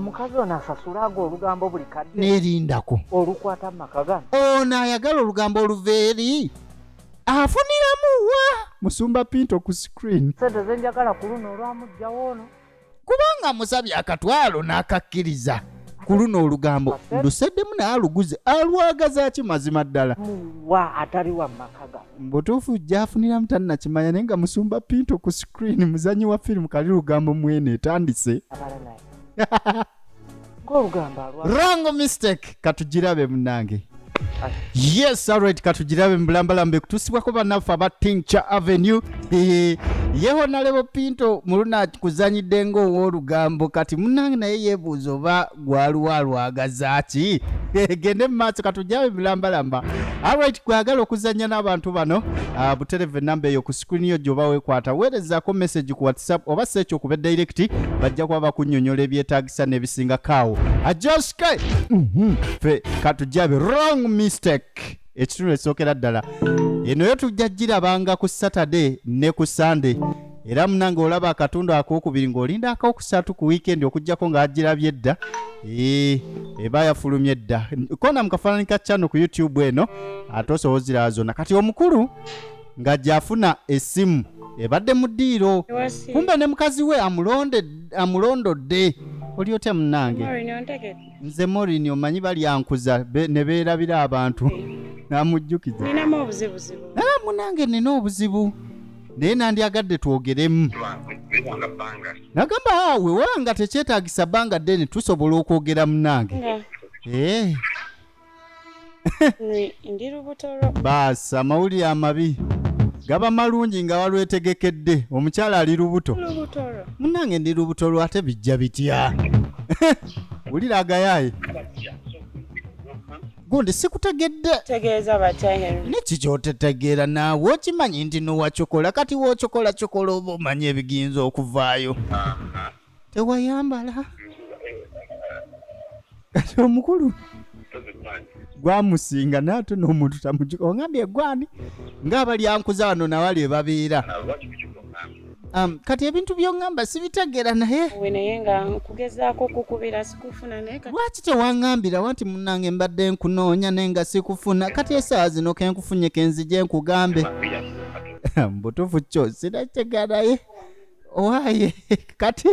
omukazi ono asasulaga olugambo buli kadde neerindako olukwata maka gano ono ayagala olugambo oluva eri afuniramu wa Musumba Pinto ku screen sente zenjagala ku luno olwamugjawo ono kubanga musabye akatwalo n'akakkiriza ku luno olugambo luseddemu naye aluguze alwagaza ki mazima ddala wa atali wa maka gano mbutuufu gy'afuniramu tannakimanya naye nga Musumba Pinto ku screen muzanyi wa firimu kali lugambo mwene etandise wrong mistake katugirabe munange yes alright katugirabe mbulambalambe kutusibwako bannaffe aba Tincha Avenue yeho nalebo Pinto muluna kuzanyidde ng'ow'olugambo kati munange naye yeebuuza oba gwalwalwagaza ki gende mu maaso katugirabe mbulambalamba alright kwagala okuzanya n'abantu bano butereve namba eyo ku screen yo gy'oba weekwata weerezaako message ku WhatsApp oba seekyo okuba direct bajja kuba bakunnyonnyola ebyetaagisa n'ebisinga kaawo ajoske fe katugirabe wrong mistake ekitundu ekisookera ddala eno yo tujja girabanga ku Saturday ne ku Sunday era munange olaba akatundu akokubiri ng'olinda akokusatu ku weekend okujjako ng'agirabye edda eba yafulumye edda kona mukafaananyi ka channel ku YouTube eno ate osobola zonna kati omukulu nga gyafuna essimu ebadde mu ddiiro kumbe ne mukazi we amulondodde oli otya munnange nze Morini omanyi balyankuza ne beerabira abantu namujjukiza munnange nina obuzibu naye nandyagadde twogeremu nagamba wewanga tekyetaagisa bbanga ddene tusobola okwogera munnange baasi amawulire amabi gaba malungi nga walwetegekedde omukyala ali lubuto munnange ndi lubutolo ate bijja bitya wulira agayaye gundi sikutegedde tegeeza batya neki kyotetegeera naawe okimanyi nti nowakyokola kati wokyokola kyokola oba omanyi ebigiyinza okuvaayo tewayambala kati omukulu gwamusinga naate n'omuntu tamujuka ongambye gwani ng'abalyankuza wano nawali ebabeera kati ebintu by'oŋŋamba sibitegeera naye naye nga nkugezaako kukubira sikufuna naye lwaki tewaŋŋambira wanti munnange mbadde nkunoonya naye nga sikufuna kati esaawa zino kenkufunye kenzije nkugambe mbutuufu kyo sinakitegeera naye owaye kati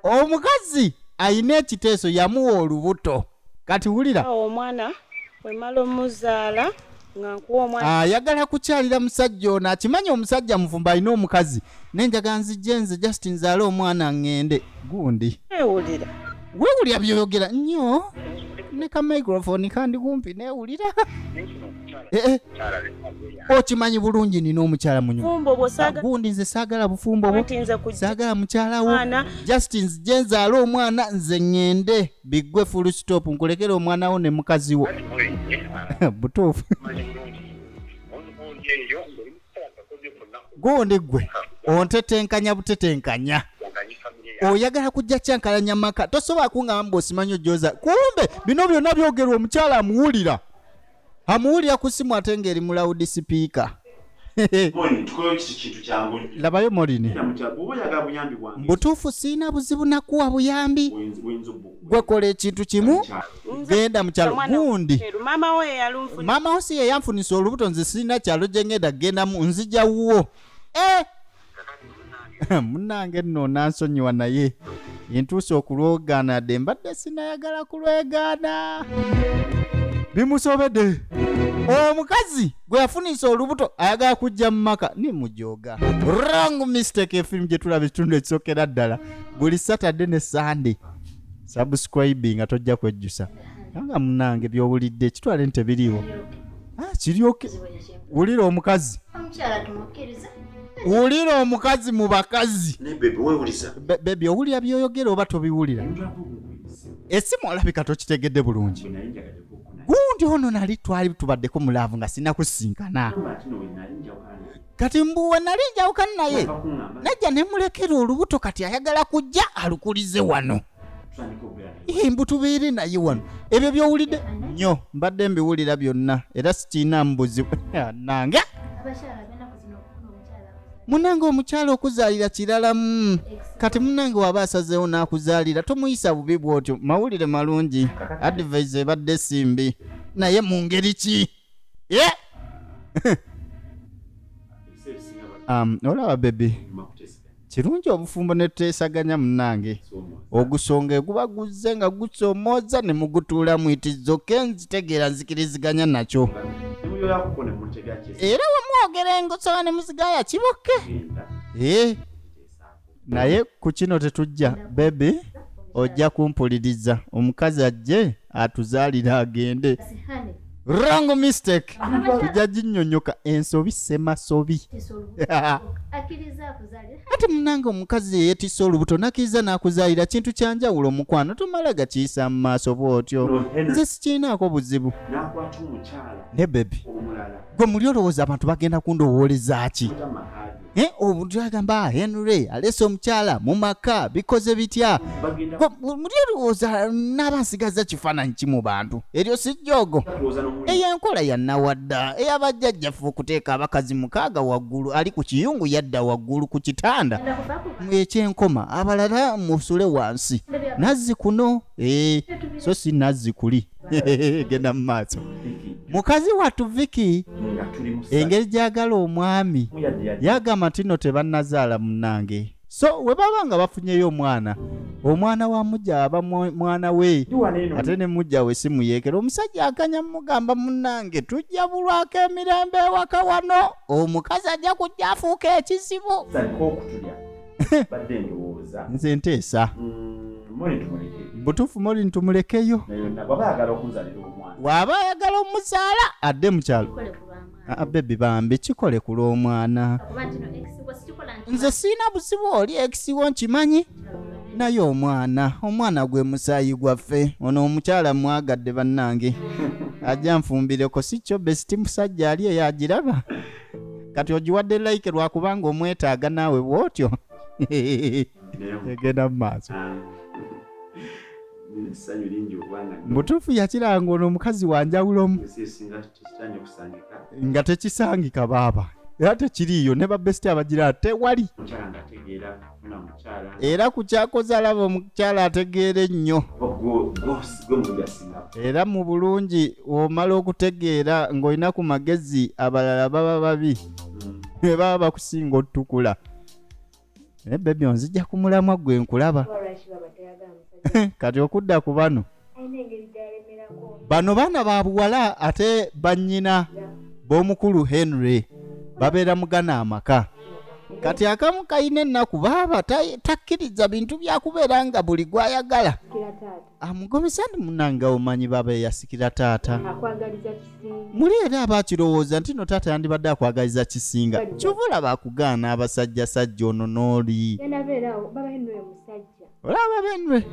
omukazi ayina ekiteeso yamuwa olubuto kati wulira omwana wemala omuzaala nga nkuwa omwana ayagala kukyalira musajja ono akimanyi omusajja mufumba alina omukazi nenjaga nzijje nze just nzaale omwana ngende gundi weewulira byoyogera nnyo ne ka microphone kandi kumpi neewulira okimanyi bulungi nina omukyala gundi nze saagala bufumbo bwo saagala mukyalawo just nzijje nzaale omwana nze ngende biggwe full stop nkulekere omwana wo ne mukazi wo butuufu gundi gwe ontetenkanya butetenkanya oyagala kujja kyankalanya maka tosobola kungamba mbu osimanyi ojooza kumbe bino byonna byogerwa omukyala amuwulira ku simu ate ng'eri mu loud speaker labayo Morini mbutuufu siina buzibu nakuwa buyambi gwe kola ekintu kimu genda mukyalo gundi maama wo si ye yanfunisa olubuto nze sirina kyalo gye ngenda gendamu nzija wuwo munnange nno nansonyiwa naye yentuuse okulwogaana yadde mbadde sinayagala kulwegaana bimusobedde omukazi gwe yafunisa olubuto ayagala kujja mu maka ni mujooga wrong mistake efirimu gye tulaba ekitundu ekisookera ddala buli Saturday ne Sunday subscribe nga tojja kwejjusa anga munnange byowulidde ekitwale nti tebiriiwo kiryoke wulira omukazi wulira omukazi mu bakazi bebi owulira byoyogera oba tobiwulira esimu olabika tokitegedde bulungi gundi ono nali twali tubaddeko mulaavu nga sina kusinkana kati mbuwe nali njawukana naye najja nemulekera olubuto kati ayagala kujja alukulize wano mbu tubeere naye wano ebyo byowulidde nnyo mbadde mbiwulira byonna era sikiina mbuzi nange munange omukyala okuzaalira kirala kati munange waba asazeewo n'akuzaalira tomuyisa bubi bw'otyo mawulire malungi advise ebadde simbi naye mu ngeri ki olaba bebi kirungi obufumbo ne tuteesaganya munange ogusonga guba guzze nga gusoomooza ne mugutuula mwitizo ke nzitegeera nzikiriziganya nakyo era wamwogera engosowa ne muzigaya kibokke naye ku kino tetujja bebi ojja kumpuliriza omukazi ajje atuzaalira agende wrong mistake tujja ginnyonnyoka ensobi semasobi ate munange omukazi yeetisse olubuto nakkiriza n'akuzaalira kintu kyanjawulo mukwano tomala gakiyisa mu maaso bw'otyo nze sikiinaako buzibu ne bebi gwe muli olowooza abantu bagenda kundowooleza ki omuntu agamba Henry alese omukyala mu maka bikoze bitya muli olowooza n'abansigaza kifaananyi ki mu bantu eryo si jjogo ey'enkola yannawadda ey'abajjajjaffe okuteeka abakazi 6 waggulu ali ku kiyungu yadda waggulu ku kitanda ekyenkoma abalala musule wansi nazzi kuno so si nazzi kuli genda mu maaso mukazi wattu Viki engeri gyagala omwami yagamba nti nno tebannazaala munange so we baba nga bafunyeyo omwana wa mujja aba mwana we ate ne mujja we simuyeekera omusajja akanya mugamba munange tujja bulwako emirembe ewaka wano omukazi ajja kujja afuuka ekizibu nze nteesa butuufu moli ntumulekeyo waba ayagala omuzaala adde mukyalo bebi bambi kikole ku lw'omwana nze siina buzibu oli ekisiwo nkimanyi naye omwana gwe musaayi gwaffe ono omukyala mwagadde bannange ajja nfumbireko si kyo besiti musajja ali eyagiraba kati ogiwadde like lwakubanga omwetaaga naawe bw'otyo egenda mu maaso mutuufu yakiranga ono omukazi wanjawulomu nga tekisangika baaba era tekiriiyo ne babesiti abagira tewali era ku kyakoze alaba omukyala ategeera ennyo era mu bulungi omala okutegeera ng'olina ku magezi abalala baba babi ne baba bakusinga otutukula naye bebi onzijja ku mulamwa gwe nkulaba kati okudda ku bano baana ba buwala ate bannyina b'omukulu Henry babeera mugana amaka kati akamu kayina ennaku baaba takkiriza bintu byakubeera nga buli gwayagala amugobesa ndi munange omanyi baba eyasikira taata muli era abakirowooza nti no taata yandibadde akwagaliza kisinga kyovula bakugaana abasajjasajja ono n'oli olaba Henry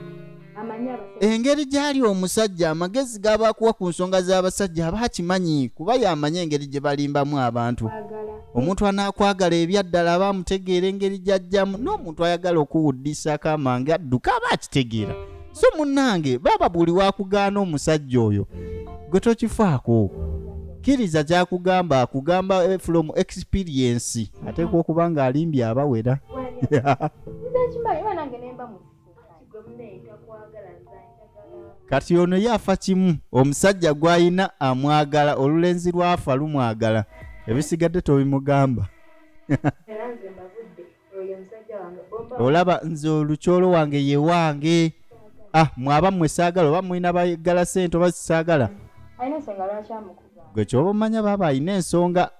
engeri gyali omusajja amagezi g'abakuwa ku nsonga z'abasajja abakimanyi kuba yamanya engeri gye balimbamu abantu omuntu anaakwagala ebyaddala aba amutegeera engeri gy'ajjamu n'omuntu ayagala okuwuddisako amange adduka aba akitegeera so munnange baba buli wakugaana omusajja oyo gwe tokifaako kkiriza kyakugamba akugamba from experience ateekwa okuba nga alimbye abawera kati ono yafa kimu omusajja gw'ayina amwagala olulenzi lwafa lumwagala ebisigadde tobimugamba olaba nze olukyolo wange ye wange mwaba mmwe saagala oba mulina bagala ssente oba sisaagala gwe kyoba omanya baba alina ensonga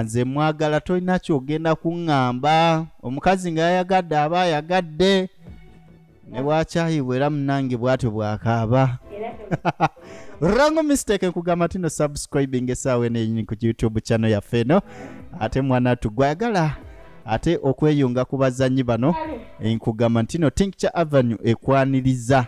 nze mwagala tolina kyogenda kuŋŋamba omukazi nga yayagadde aba ayagadde ne bwakyayibwa era munange bwatyo bwakaaba wrong mistake nkugamba tino subscribing essaawa enenyini ku YouTube channel yaffe eno ate mwana tugwagala ate okweyunga ku bazanyi bano nkugamba ntino Tincture Avenue ekwaniriza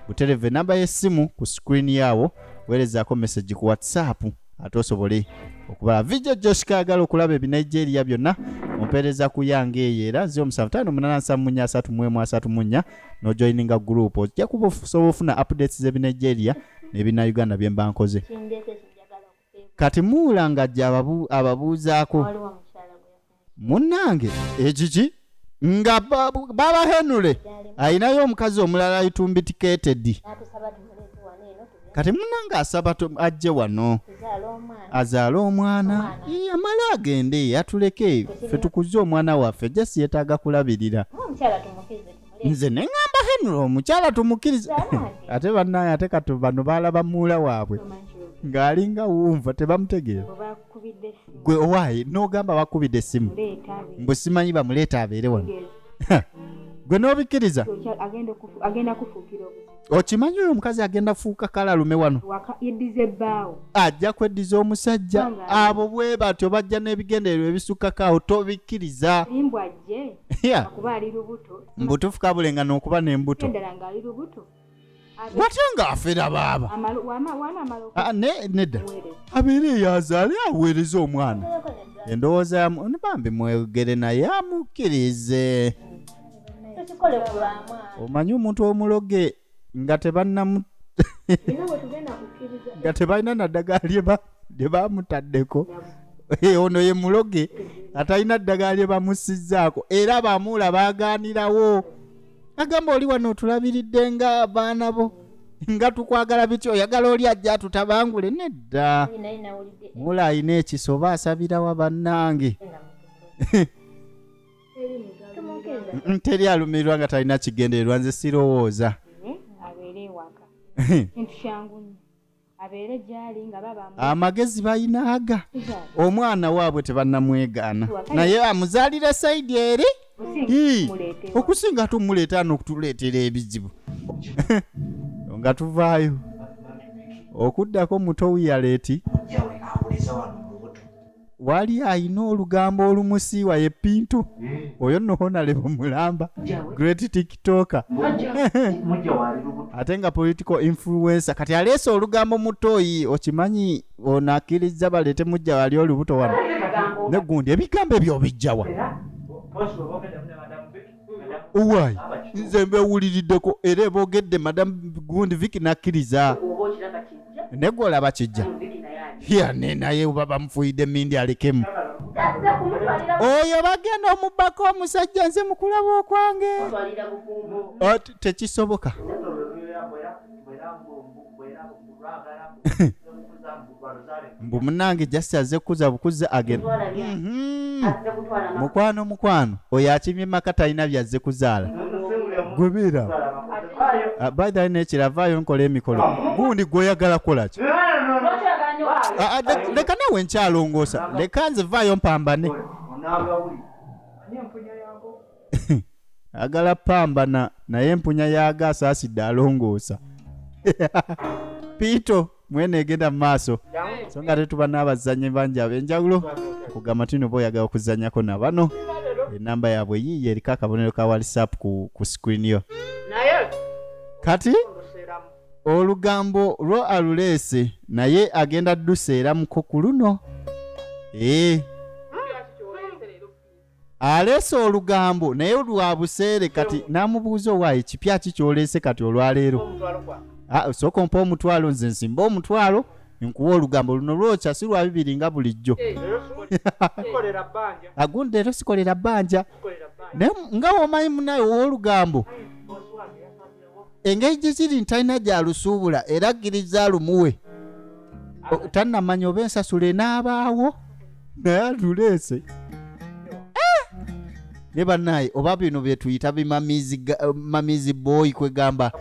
butereve namba y'essimu ku screen yawo weerezaako message ku WhatsApp ate osobole okubala video Josh kaagala okulaba ebinigeria byonna ompeereza ku yange eyo era 0758833334 n'ojoininga group ojja kuba osobola ofuna updates z'ebinigeria n'ebina Uganda bye mba nkoze. kati muulanga ajja ababuuzaako munnange ekiki nga baba Henry ayinayo omukazi omulala ayitumbitikeetedi kati munnange asaba ajje wano azaala omwana amala agende atuleke ffe tukuze omwana waffe jesi yeetaaga kulabirira nze ne ŋŋamba Henry omukyala tumukiriza ate bannaye ate kati bano baalaba muula waabwe ng'alinga wuunva tebamutegeera gwe owaayi n'ogamba bakubidde essimu mbwe simanyi bamuleeta abeere wano gwe n'obikkiriza okimanyi oyo omukazi agenda kufuuka kalalume wano ajja kweddiza omusajja abo bwe batyo bajja n'ebigendererwa ebisukkakaawo tobikkiriza mbutuufu kabulenga n'okuba n'embuto watya ng'afera baaba nedda abeere eyo azaale aweereza omwana endowooza yamubambi mwegere naye amukkirize omanyi omuntu omuloge nga tebalina naddagala lye bamutaddeko ono ye muloge atalina ddagala lye bamusizzaako era bamuula baagaanirawo agamba oli wano otulabiridde nga abaana bo nga tukwagala bityo oyagala oli ajja tutabangule nedda muula ayina ekisoba asabirawa bannange teri alumirirwa nga talina kigendererwa nze sirowooza amagezi bayinaaga omwana waabwe tebannamwegaana naye amuzaalira sayidi eri okusinga tumuleeta n'okutuleetera ebizibu nga tuvaayo okuddako muto wiyaleeti wali ayina olugambo olumusiiwa ye Pinto oyo nno Honorable Mulamba great tiktoker ate nga political influencer kati aleese olugambo mutoyi okimanyi onakkiriza baleete mujja wali olubuto wano ne gundi ebigambo ebyo bijjawa owaayi nze mbewuliriddeko era boogedde Madam Gundi Vicky nakkiriza negwe olaba kijja ne naye oba bamufuuyidde mindi alekemu oyo bagenda omubbako omusajja nze mukulaba okwange tekisoboka mbu munange jasi azze kuza bukuza agenda mukwano oyo akimye maka talina byazze kuzaala gubira by the way nekiravaayo nkola emikolo gundi gweoyagala kukolaki leka nawe nkyalongoosa leka nze vaayo mpambane agala pambana naye empunya yaga asaasidde alongoosa Piito mwene egenda mu maaso so nga tetuba n'abazannyi bangi ab'enjawulo kugamba tino oba oyagala okuzannyako na bano enamba yaabwe yiiyo eriko akabonero ka WhatsApp ku screen yo kati olugambo lwo aluleese naye agenda dduseeramuko ku luno aleese olugambo naye lwa buseere kati n'amubuuza owaayi kipya ki kyoleese kati olwaleero sooka ompa omutwalo nze nsimba omutwalo nkuwa olugambo luno lwokya si lwa bibiri nga bulijjo agundi leero sikolera bbanja naye nga womanyi munaye ow'olugambo engeri gye kiri ntalina gy'alusuubula era kkiriza lumuwe tannamanya oba ensasula enaabaawo naye aluleese ne bannaye oba bino bye tuyita bimamizi boy kwegamba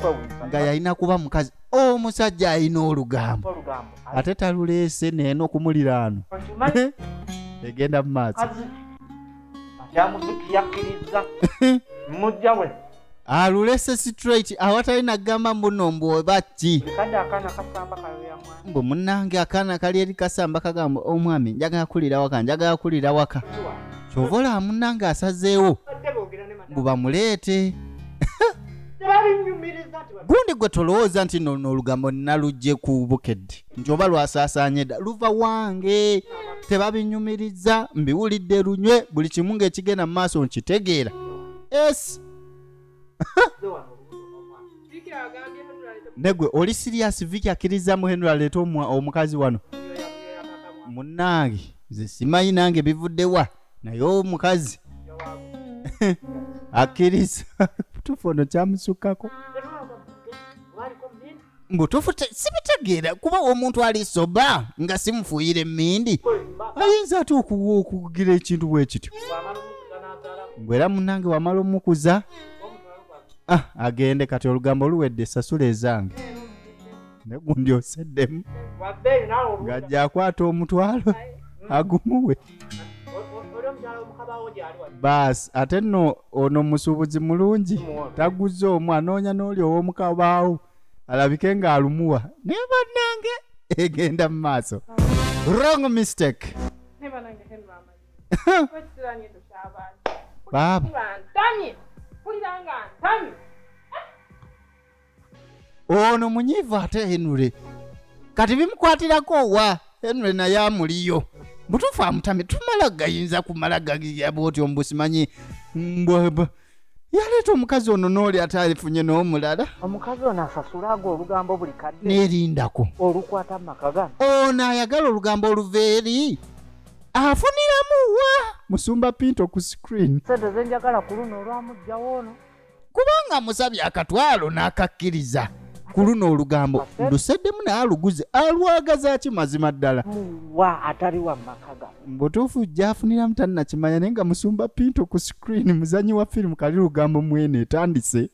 nga yalina kuba mukazi omusajja alina olugambo ate taluleese neeno okumuliraano egenda mu maaso aluleese straight awatalina gamba mbuno mbu oba ki mbu munnange akaana kali eri kasamba kagamba omwami njagala kulira waka kyova olaba munnange asazeewo mbu bamuleete gundi gwe tolowooza nti nono olugambo nalugje ku bukedde nti oba lwasaasaanye dda luva wange tebabinyumiriza mbiwulidde lunywe buli kimu ng'ekigenda mu maaso nkitegeera negwe oli sirias Vicky akkiriza mu Henry aleeta omukazi wano munnange nze simanyi nange bivuddewa naye omukazi akkiriza butuufu ono kyamusukkako mbutuufu sibitegeera kuba omuntu ali soba nga simufuuyire emmindi ayinza ate okugira ekintu bwe kityo bwera munnange wamala omukuza agende kati olugambo luwedde sasula ezange negundi oseddemu ng'ajja akwata omutwalo agumuwe baasi ate nno ono musuubuzi mulungi taguze omu anoonya n'oli ow'omukabaawo alabike ng'alumuwa naye bannange egenda mu maaso. Wrong mistake. Baba ono munyiivu ate Henry kati bimukwatirako wa Henry naye amuliyo butuufu amutame tumala gayinza kumala gagiya bwoti ombusimanyi mbweba yaleeta omukazi ono n'oli ate alifunye n'omulala omukazi ono asasulaga olugambo buli kadde n'erindako olukwata maka gano ono ayagala olugambo oluva eri afuniramu wa Musumba Pinto ku screen sente zenjagala ku luno olwamugjawo ono kubanga musabye akatwalo n'akakkiriza ku luno olugambo luseddemu n'aluguze alwagaza ki mazima ddala wa atali wa maka gano mbutuufu gyafunira mutannakimanya naye nga Musumba Pinto ku screen muzanyi wa firimu kali lugambo mwene etandise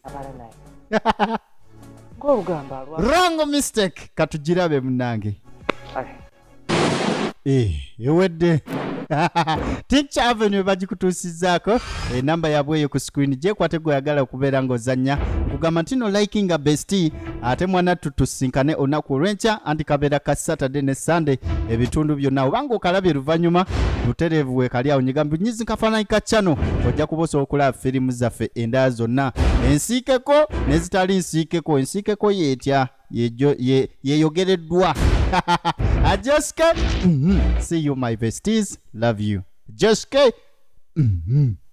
ng'olugambo alwa wrong mistake katugirabe munnange ewedde Teacher Avenue bagikutuusizaako enamba yabwe eyo ku screen gyekwate gweyagala okubeera ng'ozannya nkugamba nti no likinga bestie ate mwana tutusinkane olunaku olw'enkya anti kabeera ka Saturday ne Sunday ebitundu byonna obanga okalabye luvannyuma lutereevu weekali awo nyigamba nyizi kafaananyi ka channel ojja kuba osobola okulaba firimu zaffe endala zonna ensiikeko n'ezitali nsiikeko ensiikeko yeetya yeyogereddwa Ajoske see you my besties love you Joske